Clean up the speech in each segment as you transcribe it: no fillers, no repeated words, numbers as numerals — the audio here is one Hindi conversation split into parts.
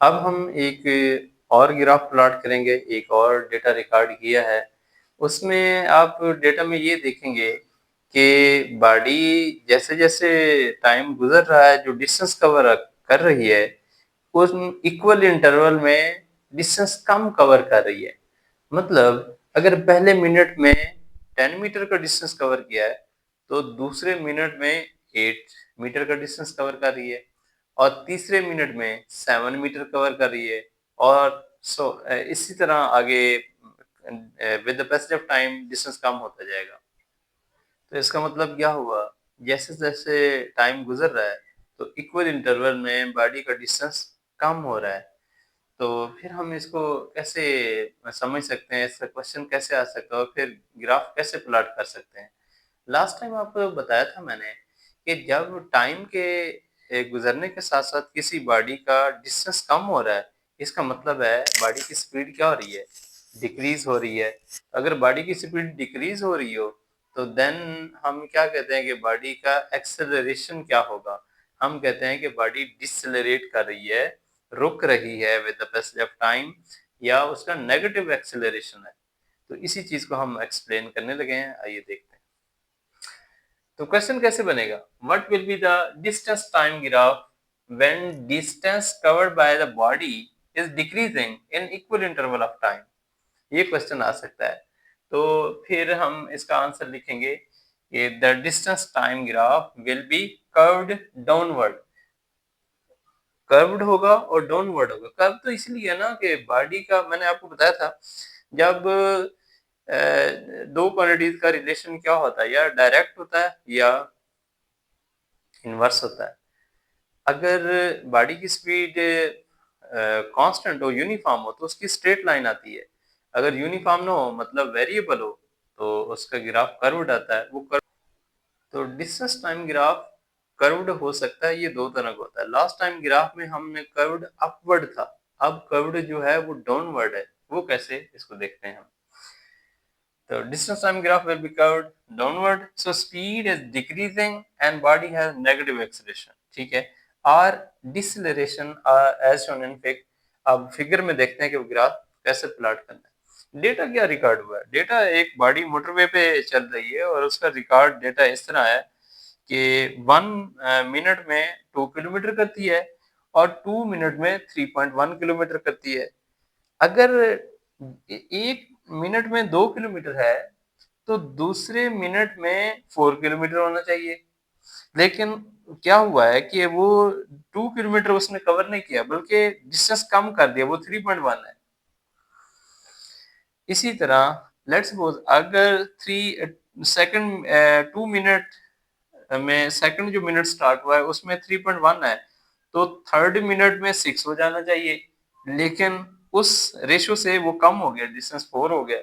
अब हम एक और ग्राफ प्लॉट करेंगे, एक और डेटा रिकॉर्ड किया है। उसमें आप डेटा में ये देखेंगे कि बॉडी जैसे-जैसे टाइम गुज़र रहा है, जो डिस्टेंस कवर कर रही है, उस इक्वल इंटरवल में डिस्टेंस कम कवर कर रही है। मतलब अगर पहले मिनट में 10 मीटर का डिस्टेंस कवर किया है, तो दूसरे मिनट में 8 मीटर का डिस्टेंस कवर कर रही है और तीसरे मिनट में 7 मीटर कवर कर रही है और इसी तरह आगे with the passage of time distance कम होता जाएगा। तो इसका मतलब क्या हुआ? जैसे-जैसे टाइम गुज़र रहा है, तो इक्वल इंटरवल में बॉडी का डिस्टेंस कम हो रहा है। तो फिर हम इसको कैसे समझ सकते हैं? इसका क्वेश्चन कैसे आ सकता है और फिर ग्राफ कैसे प्लॉट कर सकते हैं? लास्ट टाइम आपको बताया था मैंने कि जब टाइम के गुज़रने के साथ-साथ किसी बॉडी का डिस्टेंस कम हो रहा है, इसका मतलब है बॉडी की स्पीड क्या हो रही है? डिक्रीज़ हो रही है। अगर बॉडी की स्पीड डिक्रीज़ हो रही हो, तो देन हम क्या कहते हैं कि बॉडी का एक्सेलरेशन क्या होगा? हम कहते हैं कि बॉडी डिसेलेरेट कर रही है, रुक रही है with the passage of time या उसका नेगेटिव एक्सेलरेशन है। तो इसी चीज़ को हम एक्सप्लेन करने लगे हैं, आइए देखते हैं। तो क्वेश्चन कैसे बनेगा? What will be the distance time graph when distance covered by the body is decreasing in equal interval of time? ये क्वेश्चन आ सकता है। तो फिर हम इसका आंसर लिखेंगे कि the distance time graph will be curved downward. Curved होगा और डाउनवर्ड होगा। कर्व तो इसलिए है ना कि बॉडी का मैंने आपको बताया था जब दो क्वांटिटीज का रिलेशन क्या होता है, या डायरेक्ट होता है या इनवर्स होता है। अगर बॉडी की स्पीड कांस्टेंट हो, यूनिफॉर्म हो, तो उसकी स्ट्रेट लाइन आती है। अगर यूनिफॉर्म ना हो मतलब वेरिएबल हो, तो उसका ग्राफ कर्व्ड आता है। वो कर्व तो डिस्टेंस टाइम ग्राफ कर्व्ड हो सकता है, ये दो तरह का होता है। लास्ट टाइम ग्राफ में हमने कर्व्ड अपवर्ड था, अब कर्व्ड जो है वो डाउनवर्ड है। वो कैसे, इसको देखते हैं हम। तो distance time graph will be curved downward, so speed is decreasing and body has negative acceleration, ठीक है। और deceleration as shown in figure। अब फिगर में देखते हैं कि वो ग्राफ कैसे प्लॉट करना है। डेटा क्या रिकॉर्ड हुआ है? डेटा एक बॉडी मोटरवे पे चल रही है और उसका रिकॉर्ड डेटा इस तरह है कि 1 मिनट में 2 किलोमीटर करती है और 2 मिनट में 3.1 किलोमीटर करती है। अगर एक मिनट में 2 किलोमीटर है, तो दूसरे मिनट में 4 किलोमीटर होना चाहिए। लेकिन क्या हुआ है कि वो 2 किलोमीटर उसने कवर नहीं किया, बल्कि डिस्टेंस कम कर दिया, वो 3.1 है। इसी तरह लेट्स सपोज अगर 3 सेकंड 2 मिनट में सेकंड जो मिनट स्टार्ट हुआ है उसमें 3.1 है, तो थर्ड मिनट में 6 हो जाना चाहिए। लेकिन उस रेशो से वो कम हो गया, डिस्टेंस 4 हो गया।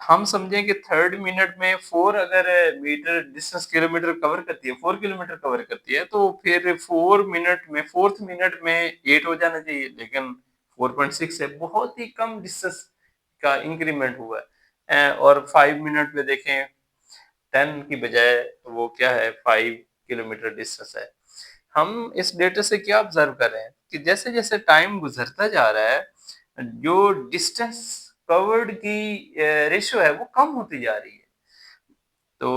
हम समझें कि थर्ड मिनट में 4 अगर मीटर डिस्टेंस किलोमीटर कवर करती है, 4 किलोमीटर कवर करती है, तो फिर 4 मिनट में, फोर्थ मिनट में 8 हो जाना चाहिए। लेकिन 4.6 है, बहुत ही कम डिस्टेंस का इंक्रीमेंट हुआ है। और 5 मिनट में देखें 10 की बजाय वो क्या है, 5 किलोमीटर डिस्टेंस है। हम इस डेटा से क्या ऑब्जर्व कर रहे हैं कि जैसे जैसे टाइम गुजरता जा रहा है, जो डिस्टेंस कवर्ड की रेशियो है वो कम होती जा रही है। तो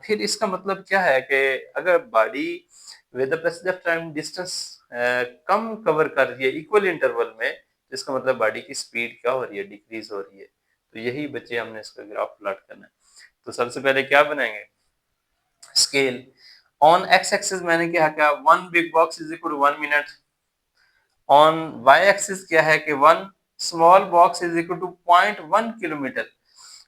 फिर इसका मतलब क्या है कि अगर body with the passage of time distance come cover कर रही है इक्वल इंटरवल में, तो इसका मतलब बॉडी की स्पीड क्या हो रही है, डिक्रीज हो रही है। तो यही बच्चे हमने इसका ग्राफ प्लॉट करना है। तो सबसे पहले क्या बनाएंगे, स्केल। ऑन एक्स एक्सिस मैंने क्या कहा, 1 big box is equal to 1 minute. On Y axis क्या है कि 1 small box is equal to 0.1 kilometre.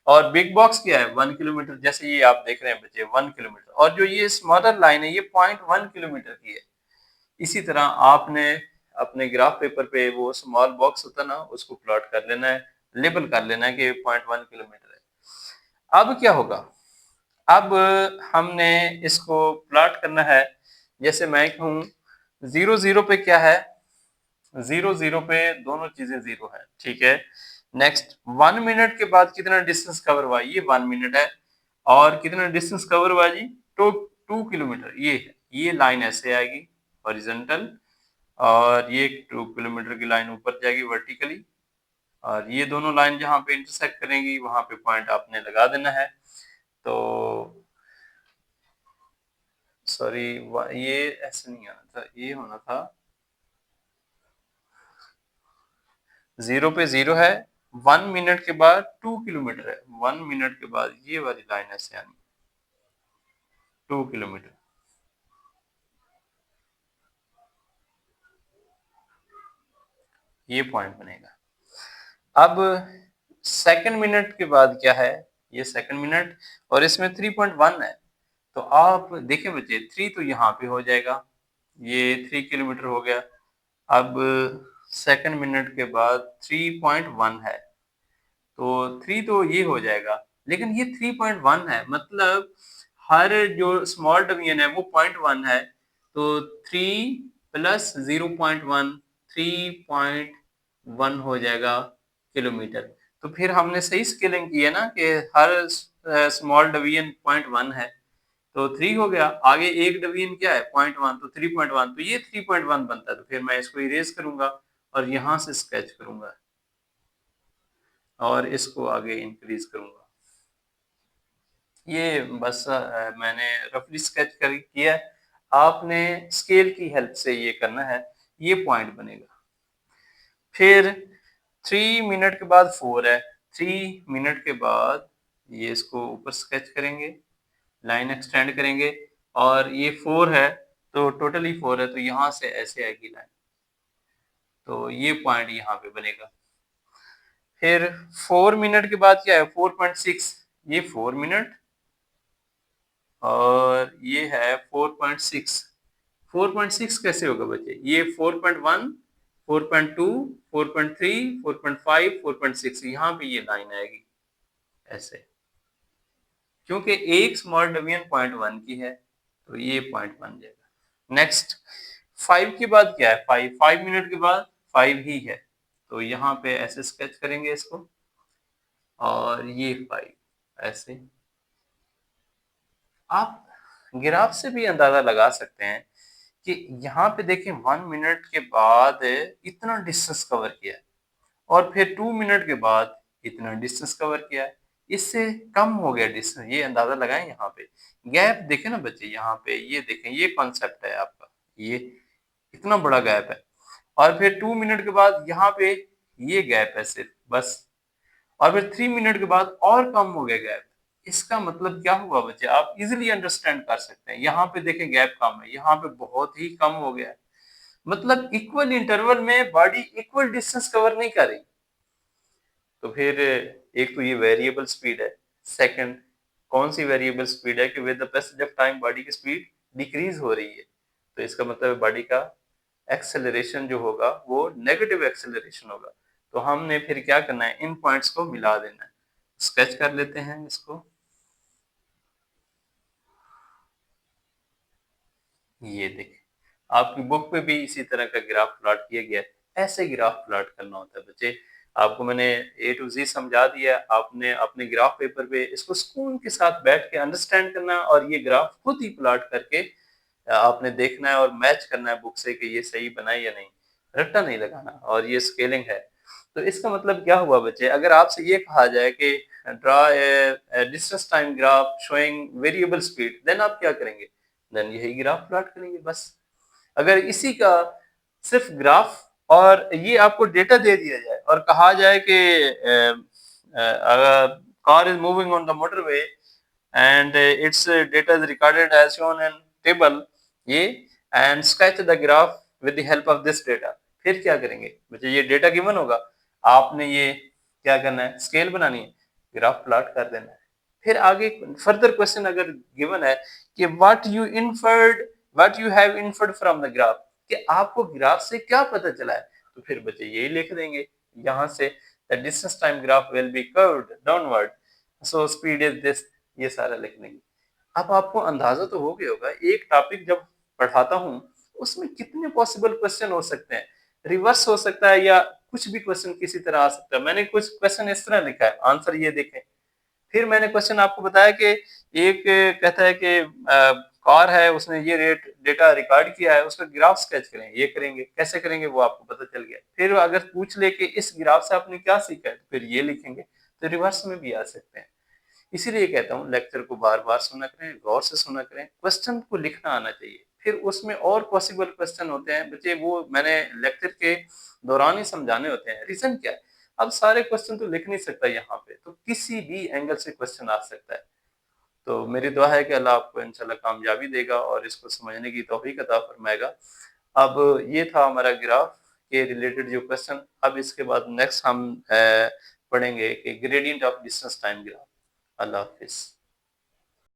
और बिग बॉक्स क्या है, 1 किलोमीटर। जैसे ये आप देख रहे हैं बच्चे, 1 किलोमीटर। और जो ये स्मॉलर लाइन है ये 0.1 किलोमीटर की है। इसी तरह आपने अपने ग्राफ पेपर पे वो स्मॉल बॉक्स होता है ना, उसको प्लॉट कर लेना है, लेबल कर लेना है कि 0.1 किलोमीटर है। अब क्या होगा, अब हमने इसको प्लॉट करना है। जैसे मैं कहूँ 0 0 पे क्या है, 0 0 पे दोनों चीजें 0 है, ठीक है। नेक्स्ट 1 मिनट के बाद कितना डिस्टेंस कवर हुआ, ये 1 मिनट है। और कितना डिस्टेंस कवर हुआ जी, तो 2 किलोमीटर। ये है, ये लाइन ऐसे आएगी हॉरिजॉन्टल, और ये 2 किलोमीटर की लाइन ऊपर जाएगी वर्टिकली, और ये दोनों लाइन जहाँ पे इंटरसेक्ट करेंगी वहां पे पॉइंट आपने लगा देना है। तो सॉरी, ये ऐसे नहीं आना था, ये होना था 0 पे 0 है, 1 मिनट के बाद 2 किलोमीटर है, 1 मिनट के बाद ये वाली लाइन ऐसे आनी, 2 किलोमीटर। ये पॉइंट बनेगा। अब सेकंड मिनट के बाद क्या है, ये सेकंड मिनट और इसमें 3.1 है, तो आप देखिए बच्चे 3 तो यहाँ पे हो जाएगा, ये 3 किलोमीटर हो गया। अब सेकंड मिनट के बाद 3.1 है, तो 3 तो ये हो जाएगा, लेकिन ये 3.1 है, मतलब हर जो स्मॉल डिवीजन है वो 0.1 है, तो 3 प्लस 0.1 3.1 हो जाएगा किलोमीटर। तो फिर हमने सही स्केलिंग की है ना कि हर स्मॉल डिवीजन 0.1 है, तो 3 हो गया, आगे एक डिवीजन क्या है 0.1, तो 3.1, तो ये 3.1 बनता है। तो फिर मैं इसको इरेज करूंगा और यहाँ से स्केच करूंगा और इसको आगे इंक्रीज करूंगा। ये बस मैंने रफली स्केच कर किया है, आपने स्केल की हेल्प से ये करना है, ये पॉइंट बनेगा। फिर 3 मिनट के बाद 4 है, 3 मिनट के बाद ये इसको ऊपर स्केच करेंगे, लाइन एक्सटेंड करेंगे, और ये 4 है, तो टोटली 4 है, तो यहाँ से ऐसे आएगी लाइन, तो ये पॉइंट यहाँ पे बनेगा। फिर 4 मिनट के बाद क्या है 4.6, ये 4 मिनट और ये है 4.6। 4.6 कैसे होगा बच्चे, ये 4.1 4.2 4.3 4.5 4.6, यहाँ पे ये लाइन आएगी ऐसे, क्योंकि एक स्मॉल डिवीजन 0.1 की है, तो ये पॉइंट बन जाएगा। नेक्स्ट 5 के बाद क्या है, 5 मिनट के बाद 5 ही है, तो यहाँ पे ऐसे स्केच करेंगे इसको, और ये 5 ऐसे। आप ग्राफ से भी अंदाजा लगा सकते हैं कि यहाँ पे देखें 1 मिनट के बाद इतना डिस्टेंस कवर किया है, और फिर 2 मिनट के बाद इतना डिस्टेंस कवर किया है, इससे कम हो गया डिस्टेंस, ये अंदाजा लगाएं। यहाँ पे गैप देखें ना बच्चे, यहाँ पे ये देखें, ये कॉन्सेप्ट है आपका, ये इतना बड़ा गैप है, और फिर 2 मिनट के बाद यहाँ पे ये गैप है सिर्फ बस, और फिर 3 मिनट के बाद और कम हो गया गैप। इसका मतलब क्या हुआ बच्चे, आप इजिली अंडरस्टैंड कर सकते हैं। यहाँ पे देखें गैप कम है, यहाँ पे बहुत ही कम हो गया है, मतलब इक्वल इंटरवल में बॉडी इक्वल डिस्टेंस कवर नहीं कर रही। तो फिर एक तो ये वेरिएबल स्पीड है, सेकंड कौन सी वेरिएबल स्पीड है कि with the passage of time body की स्पीड डिक्रीज हो रही है, तो इसका मतलब बॉडी का एक्सेलरेशन जो होगा वो नेगेटिव एक्सेलरेशन होगा। तो हमने फिर क्या करना है, इन पॉइंट्स को मिला देना है। स्केच कर लेते हैं इसको, ये देखें आपकी बुक पे भी इसी तरह का ग्राफ प्लॉट किया गया है। ऐसे ग्राफ प्लॉट करना होता है बच्चे, आपको मैंने ए टू जी समझा दिया, आपने अपने ग्राफ पेपर पे इसको सुकून के साथ बैठ के अंडरस्टैंड करना है, और ये ग्राफ खुद ही प्लॉट करके आपने देखना है और मैच करना है बुक से कि ये सही बना है या नहीं, रट्टा नहीं लगाना। और ये स्केलिंग है, तो इसका मतलब क्या हुआ बच्चे, अगर आपसे ये कहा जाए कि draw a distance time graph showing variable speed, then आप क्या करेंगे, देन यही ग्राफ प्लॉट करेंगे बस। अगर इसी का सिर्फ ग्राफ और ये आपको डेटा दे दिया जाए और कहा जाए कि car is moving on the motorway and its data is recorded as shown in table, ये and sketch the graph with the help of this data, फिर क्या करेंगे बच्चे, ये डेटा गिवन होगा, आपने ये क्या करना है, स्केल बनानी है, ग्राफ प्लॉट कर देना है। फिर आगे फर्दर क्वेश्चन अगर गिवन है कि what you have inferred from the graph, कि आपको ग्राफ से क्या पता चला है, तो फिर बच्चे यही लिख देंगे यहाँ से, the distance time graph will be curved downward, so speed is this, ये सारा लिख देंगे। अब आपको अंदाजा तो हो गया होगा, एक टॉपिक जब पढ़ाता हूँ उसमें कितने पॉसिबल क्वेश्चन हो सकते हैं, रिवर्स हो सकता है या कुछ भी क्वेश्चन किसी तरह आ सकता है। मैंने कुछ क्वेश्चन इस तरह लिखा है, आंसर ये देखें। फिर मैंने क्वेश्चन आपको बताया कि एक कहता है कि कार है, उसने ये रेट डेटा रिकॉर्ड किया है, उसका ग्राफ स्केच करें, ये करेंगे, कैसे करेंगे वो आपको पता चल गया। फिर अगर पूछ ले कि इस ग्राफ से आपने क्या सीखा है, तो फिर ये लिखेंगे। तो रिवर्स में भी आ सकते हैं। इसीलिए कहता हूँ लेक्चर को बार-बार सुना करें, गौर से सुना करें, क्वेश्चन को लिखना आना चाहिए। फिर उसमें और पॉसिबल क्वेश्चन होते हैं, बच्चे वो मैंने लेक्चर के दौरान ही समझाने होते हैं। रीज़न क्या है? अब सारे क्वेश्चन तो लिख नहीं सकता यहाँ पे, तो किसी भी एंगल से क्वेश्चन आ सकता है। तो मेरी दुआ है कि अल्लाह आपको इंशाल्लाह कामयाबी देगा और इसको समझने की तौफीक अता फरमाएगा। अब ये था हमारा ग्राफ के रिलेटेड जो क्वेश्चन। अब इसके बाद नेक्स्ट हम पढ़ेंगे कि gradient of distance time graph. अल्लाह हाफ़िज़।